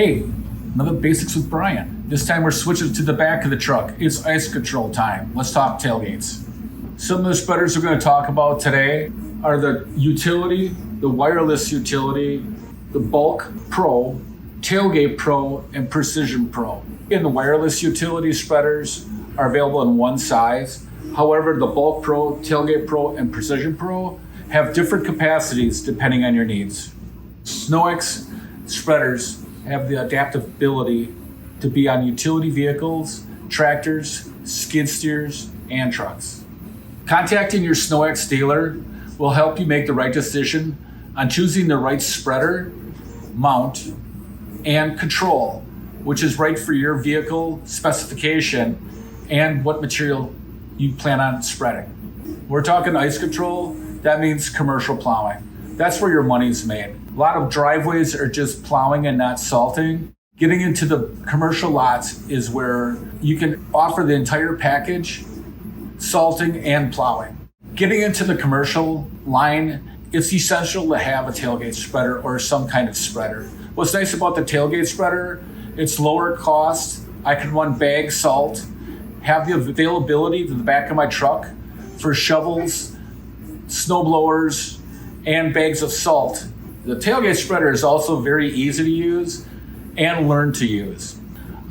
Hey, another Basics with Brian. This time we're switching to the back of the truck. It's ice control time. Let's talk tailgates. Some of the spreaders we're going to talk about today are the utility, the wireless utility, the Bulk Pro, Tailgate Pro, and Precision Pro. And the wireless utility spreaders are available in one size. However, the Bulk Pro, Tailgate Pro, and Precision Pro have different capacities depending on your needs. SnowX spreaders have the adaptability to be on utility vehicles, tractors, skid steers, and trucks. Contacting your SnowX dealer will help you make the right decision on choosing the right spreader, mount, and control, which is right for your vehicle specification and what material you plan on spreading. We're talking ice control, that means commercial plowing. That's where your money's made. A lot of driveways are just plowing and not salting. Getting into the commercial lots is where you can offer the entire package, salting and plowing. Getting into the commercial line, it's essential to have a tailgate spreader or some kind of spreader. What's nice about the tailgate spreader, it's lower cost. I can run bag salt, have the availability to the back of my truck for shovels, snow blowers, and bags of salt. The tailgate spreader is also very easy to use and learn to use.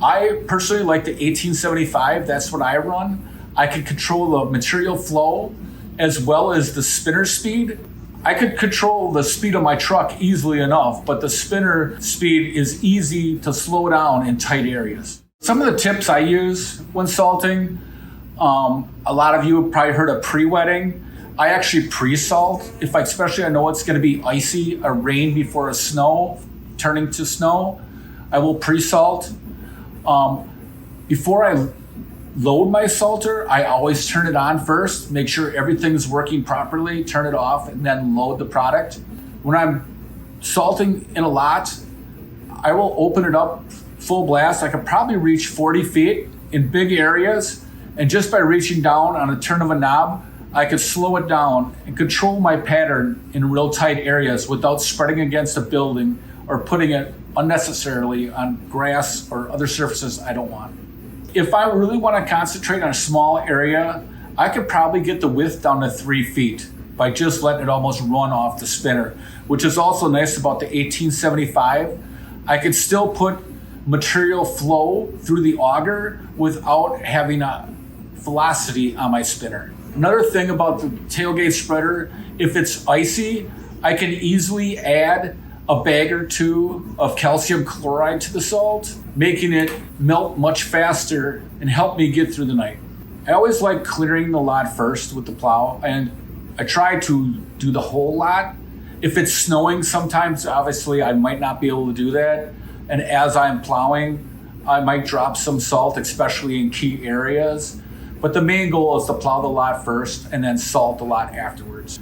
I personally like the 1875, that's what I run. I can control the material flow as well as the spinner speed. I could control the speed of my truck easily enough, but the spinner speed is easy to slow down in tight areas. Some of the tips I use when salting, a lot of you have probably heard of pre-wetting. I actually pre-salt, especially I know it's going to be icy, a rain before a snow, turning to snow. I will pre-salt. Before I load my salter, I always turn it on first, make sure everything's working properly, turn it off, and then load the product. When I'm salting in a lot, I will open it up full blast. I could probably reach 40 feet in big areas, and just by reaching down on a turn of a knob, I could slow it down and control my pattern in real tight areas without spreading against a building or putting it unnecessarily on grass or other surfaces I don't want. If I really want to concentrate on a small area, I could probably get the width down to 3 feet by just letting it almost run off the spinner, which is also nice about the 1875. I could still put material flow through the auger without having a velocity on my spinner. Another thing about the tailgate spreader, if it's icy, I can easily add a bag or two of calcium chloride to the salt, making it melt much faster and help me get through the night. I always like clearing the lot first with the plow, and I try to do the whole lot. If it's snowing, sometimes obviously I might not be able to do that. And as I'm plowing, I might drop some salt, especially in key areas. But the main goal is to plow the lot first and then salt the lot afterwards.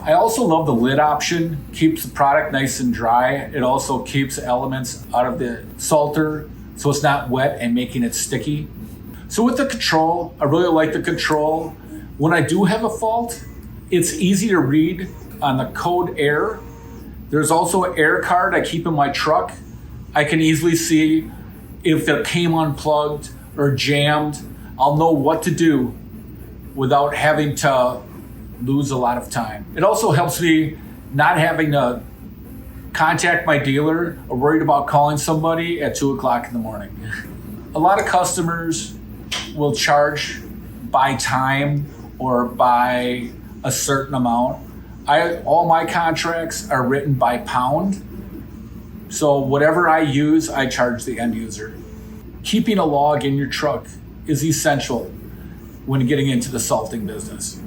I also love the lid option, keeps the product nice and dry. It also keeps elements out of the salter so it's not wet and making it sticky. So with the control, I really like the control. When I do have a fault, it's easy to read on the code error. There's also an error card I keep in my truck. I can easily see if it came unplugged or jammed. I'll know what to do without having to lose a lot of time. It also helps me not having to contact my dealer or worried about calling somebody at 2 o'clock in the morning. A lot of customers will charge by time or by a certain amount. All my contracts are written by pound. So whatever I use, I charge the end user. Keeping a log in your truck is essential when getting into the salting business.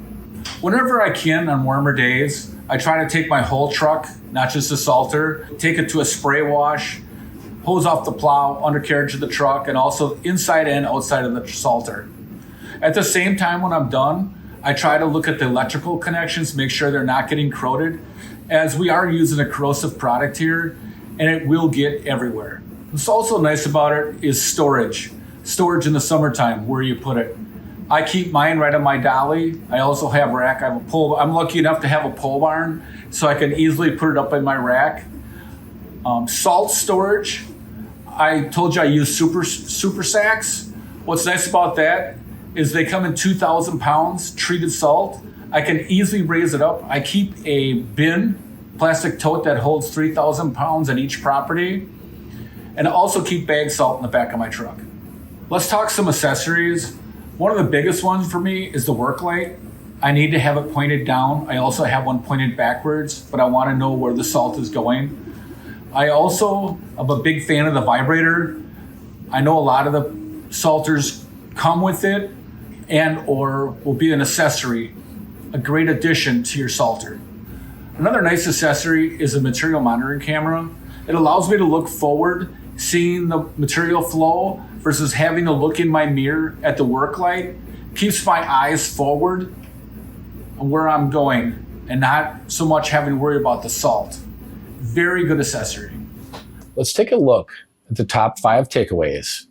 Whenever I can on warmer days, I try to take my whole truck, not just the salter, take it to a spray wash, hose off the plow, undercarriage of the truck, and also inside and outside of the salter. At the same time, when I'm done, I try to look at the electrical connections, make sure they're not getting corroded, as we are using a corrosive product here, and it will get everywhere. What's also nice about it is storage. Storage in the summertime, where you put it. I keep mine right on my dolly. I also have rack. I have a pole. I'm lucky enough to have a pole barn, so I can easily put it up in my rack. Salt storage. I told you I use super sacks. What's nice about that is they come in 2,000 pounds treated salt. I can easily raise it up. I keep a bin, plastic tote that holds 3,000 pounds at each property, and I also keep bag salt in the back of my truck. Let's talk some accessories. One of the biggest ones for me is the work light. I need to have it pointed down. I also have one pointed backwards, but I want to know where the salt is going. I also am a big fan of the vibrator. I know a lot of the salters come with it and or will be an accessory, a great addition to your salter. Another nice accessory is a material monitoring camera. It allows me to look forward, seeing the material flow versus having to look in my mirror at the work light. Keeps my eyes forward on where I'm going and not so much having to worry about the salt. Very good accessory. Let's take a look at the top 5 takeaways